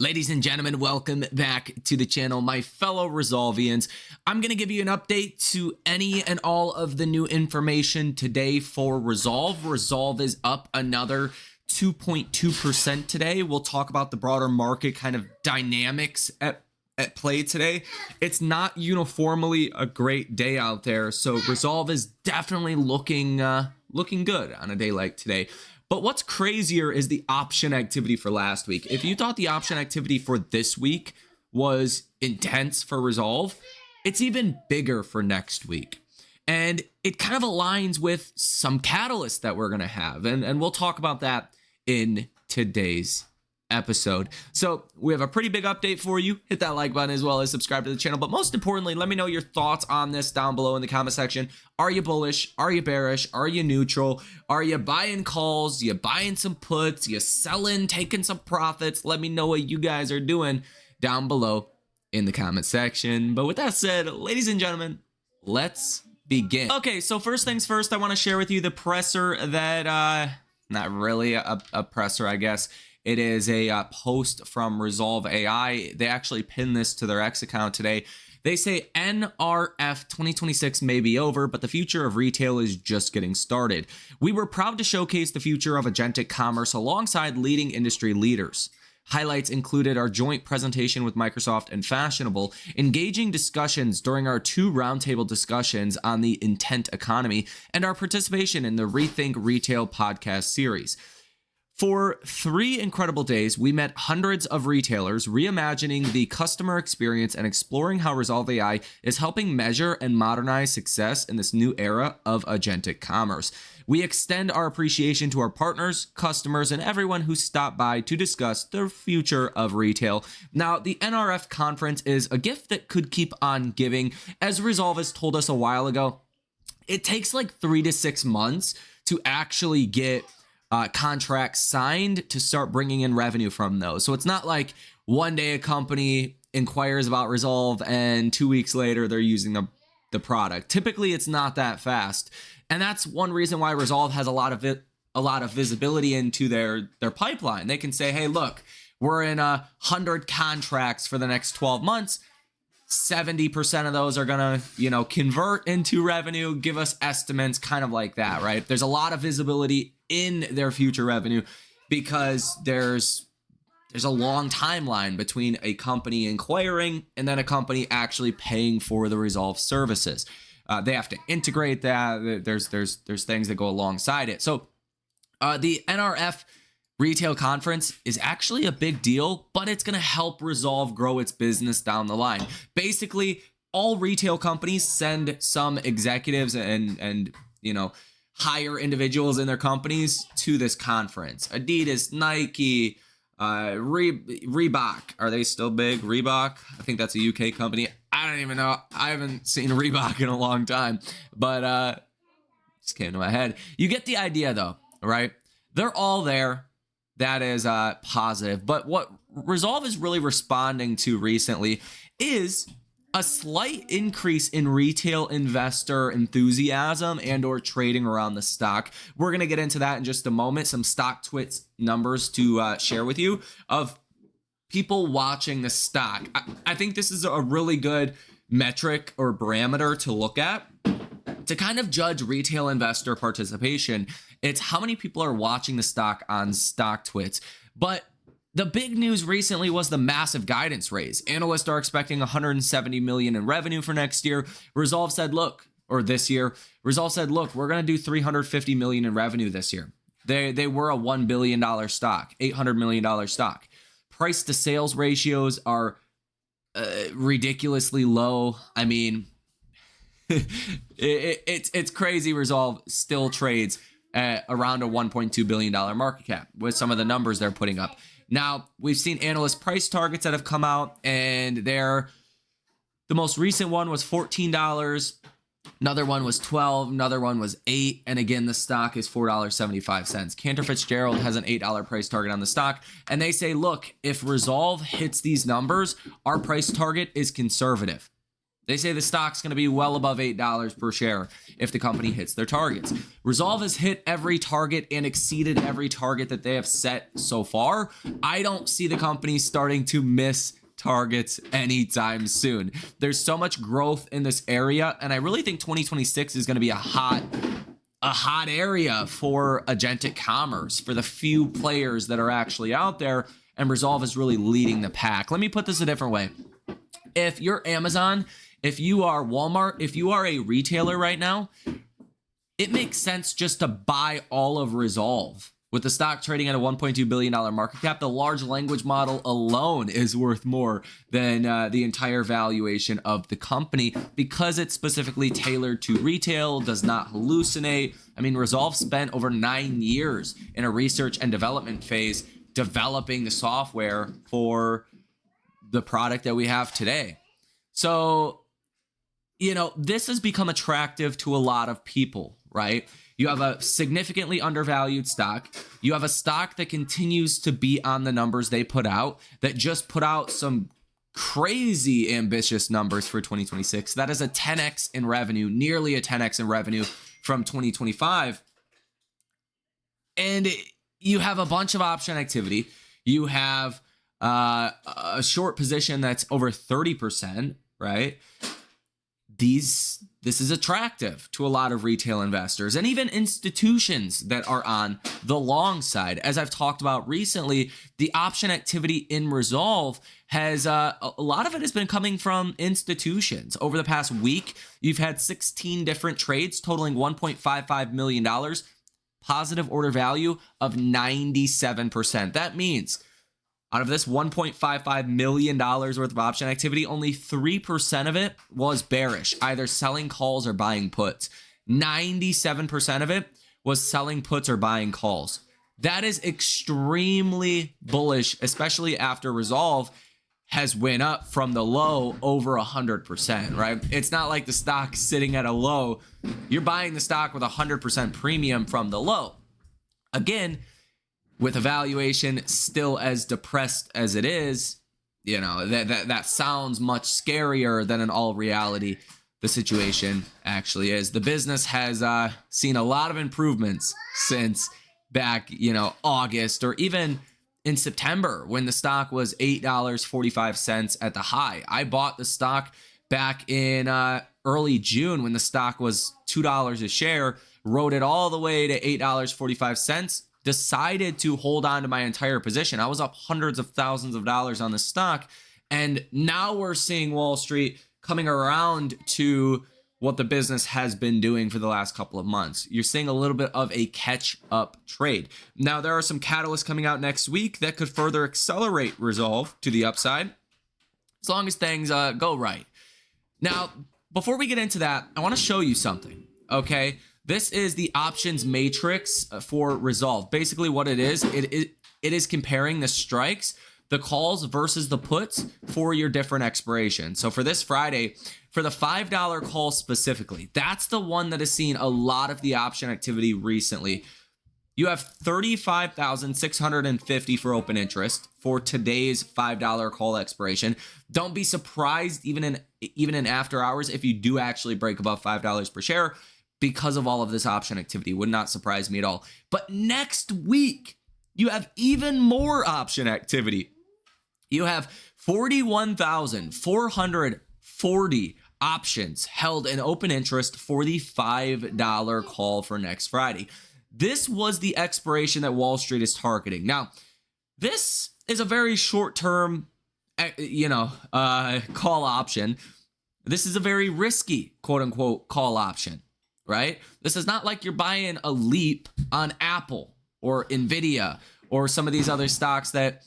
Ladies and gentlemen, welcome back to the channel, my fellow Rezolvians. I'm going to give you an update to any and all of the new information today for Rezolve. Rezolve is up another 2.2% today. We'll talk about the broader market kind of dynamics at play today. It's not uniformly a great day out there, so Rezolve is definitely looking good on a day like today. But what's crazier is the option activity for last week. If you thought the option activity for this week was intense for Rezolve, it's even bigger for next week. And it kind of aligns with some catalysts that we're going to have. And we'll talk about that in today's episode. So we have a pretty big update for you. Hit that like button as well as subscribe to the channel. But most importantly, let me know your thoughts on this down below in the comment section. Are you bullish? Are you bearish? Are you neutral? Are you buying calls? You buying some puts? You selling, taking some profits? Let me know what you guys are doing down below in the comment section. But with that said, ladies and gentlemen, let's begin. Okay, so first things first, I want to share with you the presser that, not really a presser, I guess. It is a post from Rezolve AI. They actually pinned this to their X account today. They say NRF 2026 may be over, but the future of retail is just getting started. We were proud to showcase the future of agentic commerce alongside leading industry leaders. Highlights included our joint presentation with Microsoft and Fashionable, engaging discussions during our 2 roundtable discussions on the intent economy, and our participation in the Rethink Retail podcast series. For 3 incredible days, we met hundreds of retailers, reimagining the customer experience and exploring how Rezolve AI is helping measure and modernize success in this new era of agentic commerce. We extend our appreciation to our partners, customers, and everyone who stopped by to discuss the future of retail. Now, the NRF conference is a gift that could keep on giving. As Rezolve has told us a while ago, it takes like 3 to 6 months to actually get contracts signed to start bringing in revenue from those. So it's not like one day a company inquires about Rezolve and 2 weeks later they're using the product. Typically, it's not that fast. And that's one reason why Rezolve has a lot of visibility into their pipeline. They can say, hey, look, we're in 100 contracts for the next 12 months. 70% of those are gonna, convert into revenue, give us estimates, kind of like that, right? There's a lot of visibility in their future revenue because there's a long timeline between a company inquiring and then a company actually paying for the Rezolve services. They have to integrate that. There's things that go alongside it. So the NRF Retail Conference is actually a big deal, but it's going to help Rezolve grow its business down the line. Basically, all retail companies send some executives and hire individuals in their companies to this conference. Adidas, Nike, Reebok. Are they still big? Reebok? I think that's a UK company. I don't even know. I haven't seen Reebok in a long time, but just came to my head. You get the idea though, right? They're all there. That is positive. But what Rezolve is really responding to recently is a slight increase in retail investor enthusiasm and or trading around the stock. We're going to get into that in just a moment. Some stock twits numbers to share with you of people watching the stock. I think this is a really good metric or parameter to look at to kind of judge retail investor participation. It's how many people are watching the stock on stock twits. But the big news recently was the massive guidance raise. Analysts are expecting 170 million in revenue for next year. Rezolve said, look, or this year, Rezolve said, look, we're going to do 350 million in revenue this year. They were a $1 billion stock, $800 million stock. Price to sales ratios are ridiculously low. I mean, it's crazy. Rezolve still trades at around a $1.2 billion market cap with some of the numbers they're putting up. Now, we've seen analyst price targets that have come out, and the most recent one was $14. Another one was $12. Another one was $8. And again, the stock is $4.75. Cantor Fitzgerald has an $8 price target on the stock. And they say, look, if Rezolve hits these numbers, our price target is conservative. They say the stock's going to be well above $8 per share if the company hits their targets. Rezolve has hit every target and exceeded every target that they have set so far. I don't see the company starting to miss targets anytime soon. There's so much growth in this area, and I really think 2026 is going to be a hot area for agentic commerce, for the few players that are actually out there, and Rezolve is really leading the pack. Let me put this a different way. If you're Amazon, if you are Walmart, if you are a retailer right now, it makes sense just to buy all of Rezolve. With the stock trading at a $1.2 billion market cap, the large language model alone is worth more than the entire valuation of the company because it's specifically tailored to retail, does not hallucinate. I mean, Rezolve spent over 9 years in a research and development phase developing the software for the product that we have today. So, you know, this has become attractive to a lot of people, right? You have a significantly undervalued stock. You have a stock that continues to beat on the numbers they put out, that just put out some crazy ambitious numbers for 2026. That is a 10x in revenue, nearly a 10x in revenue from 2025. And you have a bunch of option activity. You have a short position that's over 30%, right? This is attractive to a lot of retail investors and even institutions that are on the long side. As I've talked about recently, the option activity in Rezolve has a lot of it has been coming from institutions. Over the past week, you've had 16 different trades totaling $1.55 million, positive order value of 97%. That means out of this $1.55 million worth of option activity, only 3% of it was bearish, either selling calls or buying puts. 97% of it was selling puts or buying calls. That is extremely bullish, especially after Rezolve has went up from the low over 100%, right? It's not like the stock sitting at a low. You're buying the stock with 100% premium from the low. Again, with a valuation still as depressed as it is, you know, that sounds much scarier than in all reality the situation actually is. The business has seen a lot of improvements since back, you know, August or even in September when the stock was $8.45 at the high. I bought the stock back in early June when the stock was $2 a share, rode it all the way to $8.45. Decided to hold on to my entire position. I was up hundreds of thousands of dollars on the stock. And now we're seeing Wall Street coming around to what the business has been doing for the last couple of months. You're seeing a little bit of a catch-up trade. Now, there are some catalysts coming out next week that could further accelerate Rezolve to the upside, as long as things go right. Now, before we get into that, I want to show you something, okay? This is the options matrix for Rezolve. Basically what it is comparing the strikes, the calls versus the puts for your different expirations. So for this Friday, for the $5 call specifically, that's the one that has seen a lot of the option activity recently. You have 35,650 for open interest for today's $5 call expiration. Don't be surprised even in after hours if you do actually break above $5 per share, because of all of this option activity. Would not surprise me at all. But next week, you have even more option activity. You have 41,440 options held in open interest for the $5 call for next Friday. This was the expiration that Wall Street is targeting. Now, this is a very short-term, call option. This is a very risky, quote-unquote, call option. Right? This is not like you're buying a leap on Apple or Nvidia or some of these other stocks that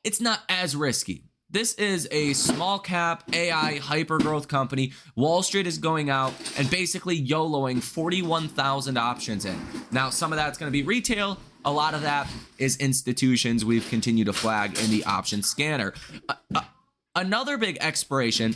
it's not as risky. This is a small cap AI hyper growth company. Wall Street is going out and basically YOLOing 41,000 options in. Now, some of that's going to be retail. A lot of that is institutions we've continued to flag in the option scanner. Another big expiration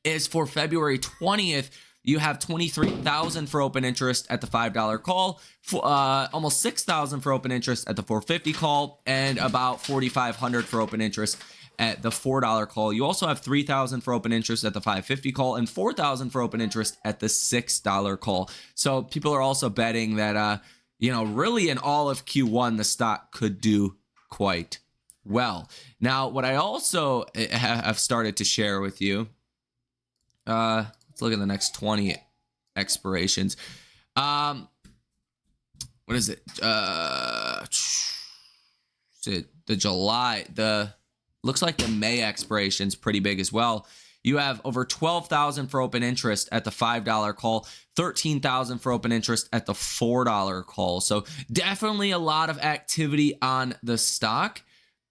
is for February 20th. you have 23,000 for open interest at the $5 call, almost 6,000 for open interest at the 450 call, and about 4,500 for open interest at the $4 call. You also have 3,000 for open interest at the 550 call and 4,000 for open interest at the $6 call. So people are also betting that, really in all of Q1, the stock could do quite well. Now, what I also have started to share with you, let's look at the next 20 expirations. What is it? Looks like the May expiration's pretty big as well. You have over 12,000 for open interest at the $5 call, 13,000 for open interest at the $4 call. So definitely a lot of activity on the stock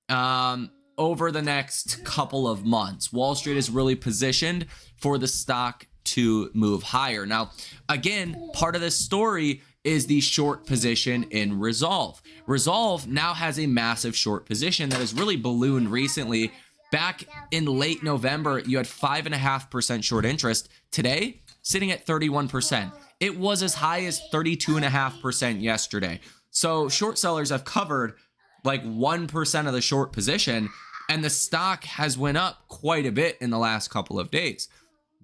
over the next couple of months. Wall Street is really positioned for the stock to move higher. Now, again, part of this story is the short position in Rezolve. Rezolve now has a massive short position that has really ballooned recently. Back in late November, you had 5.5% short interest. Today, sitting at 31%. It was as high as 32.5% yesterday. So short sellers have covered like 1% of the short position, and the stock has went up quite a bit in the last couple of days.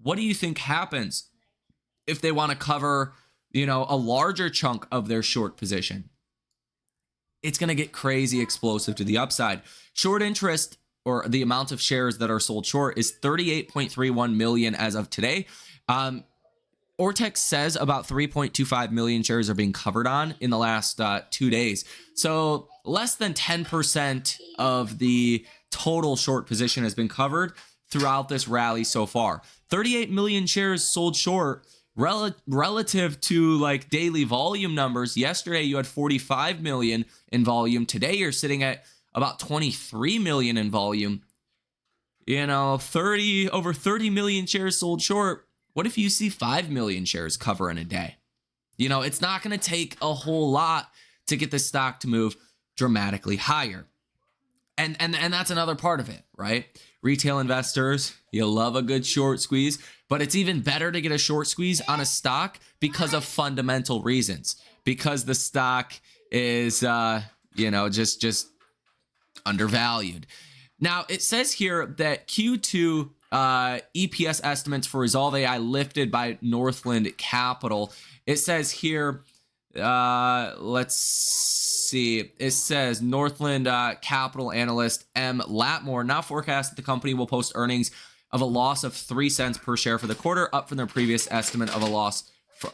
What do you think happens if they want to cover, a larger chunk of their short position? It's going to get crazy explosive to the upside. Short interest, or the amount of shares that are sold short, is 38.31 million as of today. Ortex says about 3.25 million shares are being covered on in the last 2 days. So less than 10% of the total short position has been covered throughout this rally so far. 38 million shares sold short relative to like daily volume numbers. Yesterday you had 45 million in volume. Today you're sitting at about 23 million in volume. Over 30 million shares sold short. What if you see 5 million shares cover in a day? It's not going to take a whole lot to get the stock to move dramatically higher. And that's another part of it, right? Retail investors, you love a good short squeeze, but it's even better to get a short squeeze on a stock because of fundamental reasons. Because the stock is, just undervalued. Now, it says here that Q2 EPS estimates for Rezolve AI lifted by Northland Capital. It says here, let's see. It says Northland Capital analyst M. Latmore now forecasts that the company will post earnings of a loss of 3 cents per share for the quarter, up from their previous estimate of a loss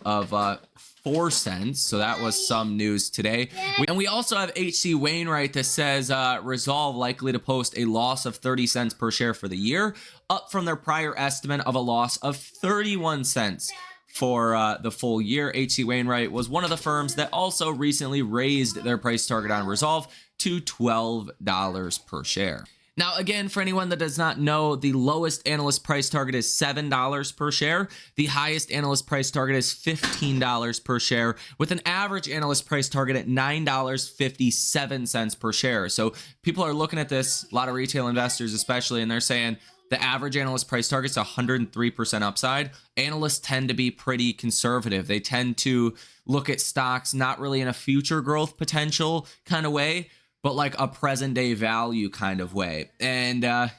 of 4 cents. So that was some news today. And we also have H.C. Wainwright that says Rezolve likely to post a loss of 30 cents per share for the year, up from their prior estimate of a loss of 31 cents for the full year. H.C. Wainwright was one of the firms that also recently raised their price target on Rezolve to $12 per share. Now, again, for anyone that does not know, the lowest analyst price target is $7 per share. The highest analyst price target is $15 per share, with an average analyst price target at $9.57 per share. So people are looking at this, a lot of retail investors especially, and they're saying the average analyst price target is 103% upside. Analysts tend to be pretty conservative. They tend to look at stocks not really in a future growth potential kind of way, but like a present day value kind of way. And a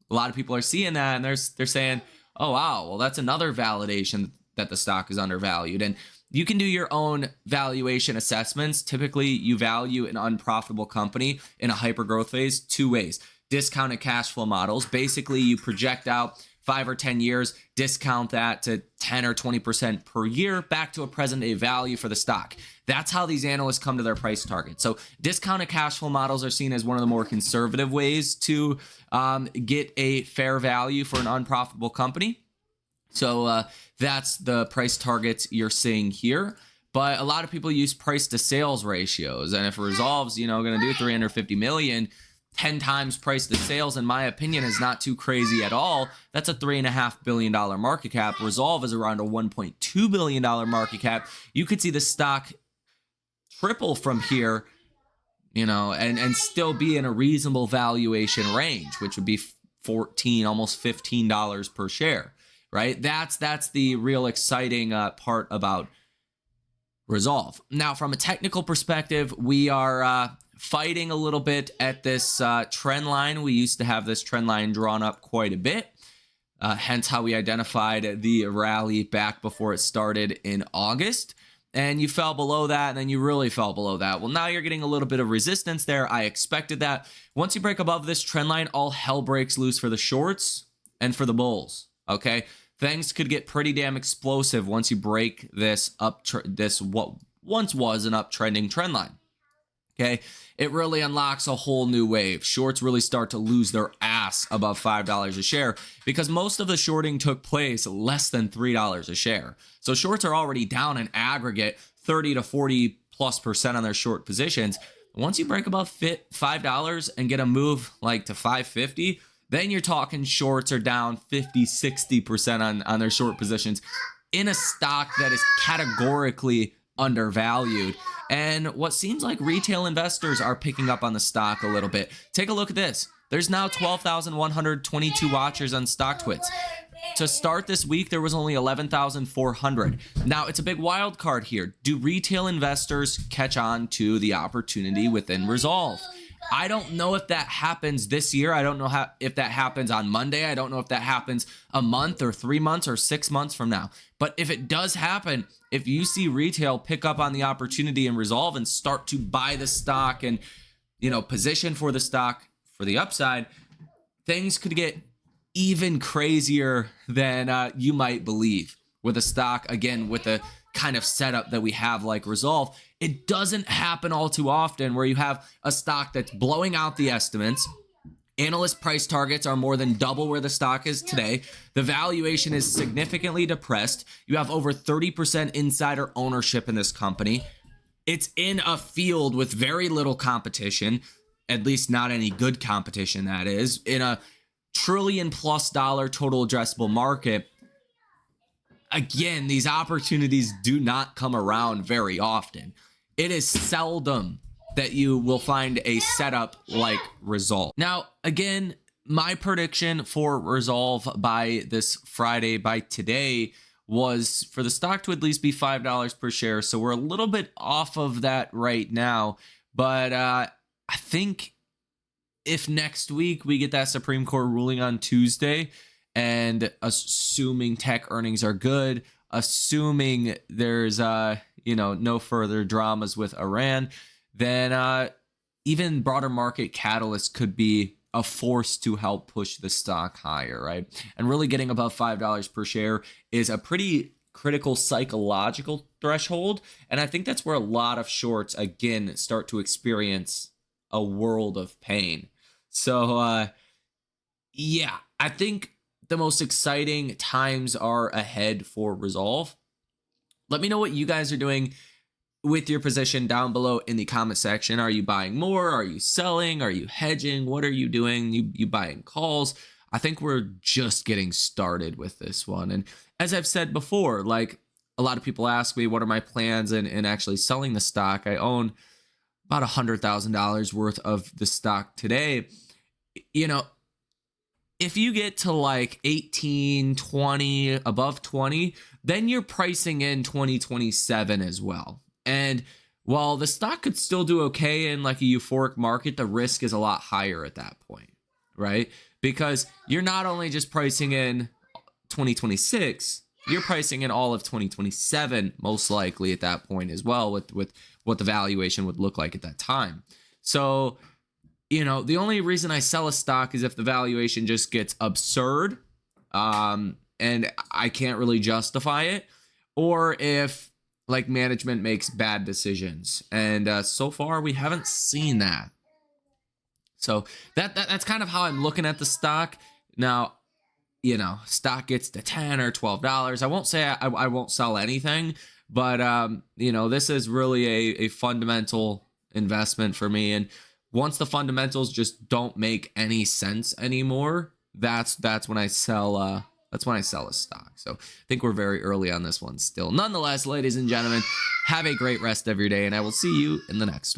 lot of people are seeing that, and they're saying, oh, wow, well, that's another validation that the stock is undervalued. And you can do your own valuation assessments. Typically, you value an unprofitable company in a hyper growth phase 2 ways. Discounted cash flow models. Basically, you project out 5 or 10 years, discount that to 10 or 20% per year back to a present day value for the stock. That's how these analysts come to their price target. So discounted cash flow models are seen as one of the more conservative ways to get a fair value for an unprofitable company. So that's the price targets you're seeing here. But a lot of people use price to sales ratios. And if Rezolve's, going to do 350 million, 10 times price to sales, in my opinion, is not too crazy at all. That's a $3.5 billion market cap. Rezolve is around a $1.2 billion market cap. You could see the stock triple from here, and still be in a reasonable valuation range, which would be $14, almost $15 per share. right? That's the real exciting part about Rezolve. Now, from a technical perspective, we are fighting a little bit at this trend line. We used to have this trend line drawn up quite a bit, hence how we identified the rally back before it started in August. And you fell below that, and then you really fell below that. Well, now you're getting a little bit of resistance there. I expected that. Once you break above this trend line, all hell breaks loose for the shorts and for the bulls, okay? Things could get pretty damn explosive once you break this what once was an uptrending trend line. Okay, it really unlocks a whole new wave. Shorts really start to lose their ass above $5 a share because most of the shorting took place less than $3 a share. So shorts are already down in aggregate 30 to 40+% on their short positions. Once you break above $5 and get a move like to $5.50, then you're talking shorts are down 50, 60% on their short positions in a stock that is categorically undervalued. And what seems like retail investors are picking up on the stock a little bit. Take a look at this. There's now 12,122 watchers on StockTwits. To start this week, there was only 11,400. Now, it's a big wild card here. Do retail investors catch on to the opportunity within Rezolve? I don't know if that happens this year. I don't know if that happens on Monday. I don't know if that happens a month or 3 months or 6 months from now. But if it does happen, if you see retail pick up on the opportunity in Rezolve and start to buy the stock and, position for the stock for the upside, things could get even crazier than you might believe with a stock, again, with a kind of setup that we have like Rezolve. It doesn't happen all too often where you have a stock that's blowing out the estimates. Analyst price targets are more than double where the stock is today. The valuation is significantly depressed. You have over 30% insider ownership in this company. It's in a field with very little competition, at least not any good competition, that is, in a $1 trillion+ total addressable market. Again, these opportunities do not come around very often. It is seldom that you will find a setup like Rezolve. Now, again, my prediction for Rezolve by this Friday, by today, was for the stock to at least be $5 per share. So we're a little bit off of that right now. But I think if next week we get that Supreme Court ruling on Tuesday, and assuming tech earnings are good, assuming there's no further dramas with Iran, then even broader market catalysts could be a force to help push the stock higher, right? And really getting above $5 per share is a pretty critical psychological threshold. And I think that's where a lot of shorts, again, start to experience a world of pain. So, yeah, I think the most exciting times are ahead for Rezolve. Let me know what you guys are doing with your position down below in the comment section. Are you buying more? Are you selling? Are you hedging? What are you doing? You buying calls? I think we're just getting started with this one. And as I've said before, like a lot of people ask me, what are my plans in actually selling the stock? I own about $100,000 worth of the stock today. If you get to like 18, 20, above 20, then you're pricing in 2027 as well. And while the stock could still do okay in like a euphoric market, the risk is a lot higher at that point, right? Because you're not only just pricing in 2026, you're pricing in all of 2027, most likely at that point as well, with what the valuation would look like at that time. So, the only reason I sell a stock is if the valuation just gets absurd, and I can't really justify it, or if like management makes bad decisions. And so far we haven't seen that. So that's kind of how I'm looking at the stock. Now, stock gets to $10 or $12. I won't say I won't sell anything, but this is really a fundamental investment for me. And once the fundamentals just don't make any sense anymore, that's when I sell. That's when I sell a stock. So I think we're very early on this one still. Nonetheless, ladies and gentlemen, have a great rest of your day, and I will see you in the next one.